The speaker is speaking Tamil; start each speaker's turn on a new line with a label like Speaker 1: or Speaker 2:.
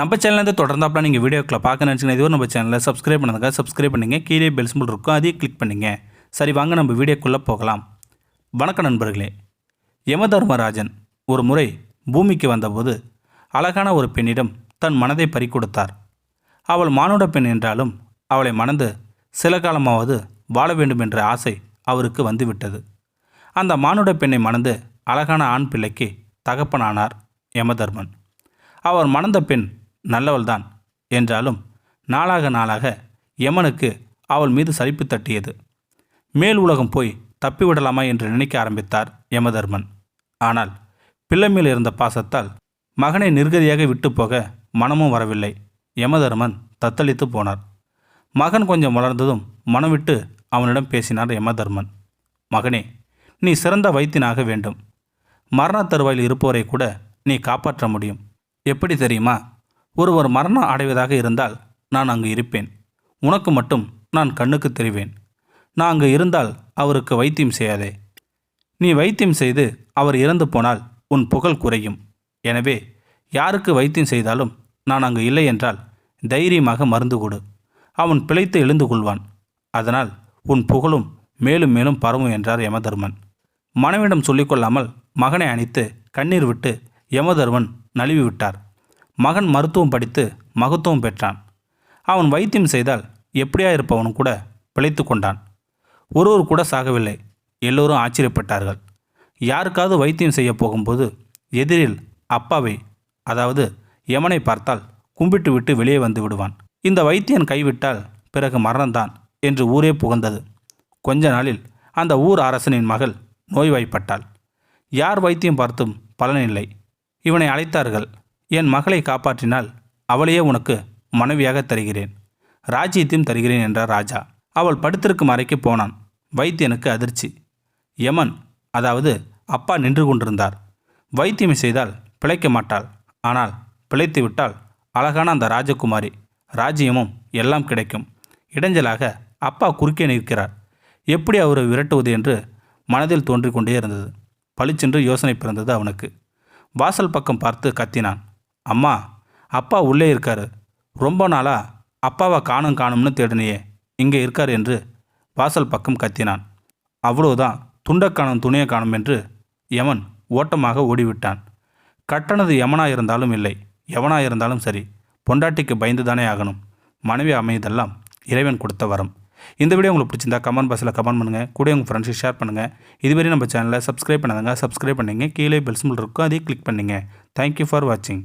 Speaker 1: நம்ம சேனலேருந்து தொடர்ந்தாப்புல நீங்கள் வீடியோக்களை பார்க்க நினச்சிங்கன்னா இதுவரை நம்ம சேனலில் சப்ஸ்கிரைப் பண்ணுங்க. சப்ஸ்கிரைப் பண்ணிங்க. கீழே பெல் சிம்பல் இருக்கும், அதையும் கிளிக் பண்ணிங்க. சரி, வாங்க நம்ம வீடியோக்குள்ளே போகலாம். வணக்கம் நண்பர்களே. யமதர்மராஜன் ஒரு முறை பூமிக்கு வந்தபோது அழகான ஒரு பெண்ணிடம் தன் மனதை பறிகொடுத்தார். அவள் மானுட பெண் என்றாலும் அவளை மணந்து சில காலமாவது வாழ வேண்டும் என்ற ஆசை அவருக்கு வந்துவிட்டது. அந்த மானுட பெண்ணை மணந்து அழகான ஆண் பிள்ளைக்கு தகப்பனானார் யமதர்மன். அவர் மணந்த பெண் நல்லவள்தான் என்றாலும் நாளாக நாளாக யமனுக்கு அவள் மீது சலிப்பு தட்டியது. மேல் உலகம் போய் தப்பிவிடலாமா என்று நினைக்க ஆரம்பித்தார் யமதர்மன். ஆனால் பிள்ளை மேல் இருந்த பாசத்தால் மகனை நிர்கதியாக விட்டு போக மனமும் வரவில்லை. யமதர்மன் தத்தளித்து போனார். மகன் கொஞ்சம் வளர்ந்ததும் மனம் விட்டு அவனிடம் பேசினார் யமதர்மன். மகனே, நீ சிறந்த வைத்தியனாக வேண்டும். மரண தருவாயில் இருப்பவரை கூட நீ காப்பாற்ற முடியும். எப்படி தெரியுமா? ஒருவர் மரணம் அடைவதாக இருந்தால் நான் அங்கு இருப்பேன். உனக்கு மட்டும் நான் கண்ணுக்கு தெரிவேன். நான் அங்கு இருந்தால் அவருக்கு வைத்தியம் செய்யாதே. நீ வைத்தியம் செய்து அவர் இறந்து போனால் உன் புகழ் குறையும். எனவே யாருக்கு வைத்தியம் செய்தாலும் நான் அங்கு இல்லை என்றால் தைரியமாக மருந்து கொடு. அவன் பிழைத்து எழுந்து கொள்வான். அதனால் உன் புகழும் மேலும் மேலும் பரவும் என்றார் யமதர்மன். மனைவிடம் சொல்லிக்கொள்ளாமல் மகனை அணைத்து கண்ணீர் விட்டு யமதர்மன் நழுவி விட்டார். மகன் மருத்துவம் படித்து மகத்துவம் பெற்றான். அவன் வைத்தியம் செய்தால் எப்படியா இருப்பவனும் கூட பிழைத்து கொண்டான். ஒருவர் கூட சாகவில்லை. எல்லோரும் ஆச்சரியப்பட்டார்கள். யாருக்காவது வைத்தியம் செய்ய போகும்போது எதிரில் அப்பாவை, அதாவது யமனை பார்த்தால் கும்பிட்டு விட்டு வெளியே வந்து விடுவான். இந்த வைத்தியன் கைவிட்டால் பிறகு மரணம்தான் என்று ஊரே புகழ்ந்தது. கொஞ்ச நாளில் அந்த ஊர் அரசனின் மகள் நோய்வாய்ப்பட்டாள். யார் வைத்தியம் பார்த்தும் பலனில்லை. இவனை அழைத்தார்கள். என் மகளை காப்பாற்றினால் அவளையே உனக்கு மனைவியாக தருகிறேன், ராஜ்யத்தையும் தருகிறேன் என்றார் ராஜா. அவள் படுத்திருக்கும் அறைக்கு போனான். வைத்தியனுக்கு அதிர்ச்சி. யமன், அதாவது அப்பா நின்று கொண்டிருந்தார். வைத்தியம் செய்தால் பிழைக்க மாட்டாள், ஆனால் பிழைத்து விட்டால் அழகான அந்த ராஜகுமாரி, ராஜ்யமும் எல்லாம் கிடைக்கும். இடைஞ்சலாக அப்பா குறுக்கே நிற்கிறார். எப்படி அவரை விரட்டுவது என்று மனதில் தோன்றிக் கொண்டே இருந்தது. பளிச்சென்று யோசனை பிறந்தது அவனுக்கு. வாசல் பக்கம் பார்த்து கத்தினான். அம்மா, அப்பா உள்ளே இருக்காரு. ரொம்ப நாளாக அப்பாவை காணும்னு தேடினியே, இங்கே இருக்கார் என்று வாசல் பக்கம் கத்தினான். அவ்வளோதான், துண்டை காணும் துணியை காணும் என்று யமன் ஓட்டமாக ஓடிவிட்டான். கட்டணது யமனாக இருந்தாலும் இல்லை, எவனாக இருந்தாலும் சரி, பொண்டாட்டிக்கு பயந்து தானே ஆகணும். மனைவி அமைதெல்லாம் இறைவன் கொடுத்த வரம். இந்த வீடியோ உங்களுக்கு பிடிச்சிருந்தா கமெண்ட் பாக்ஸில் கமெண்ட் பண்ணுங்கள். கூட உங்கள் ஃப்ரெண்ட்ஸுக்கு ஷேர் பண்ணுங்கள். இதுவரை நம்ம சேனலை சப்ஸ்கிரைப் பண்ணாதங்க, சப்ஸ்கிரைப் பண்ணிங்க. கீழே பெல் சிம்பல் இருக்கும், அதையும் கிளிக் பண்ணிங்க. தேங்க்யூ ஃபார் வாட்சிங்.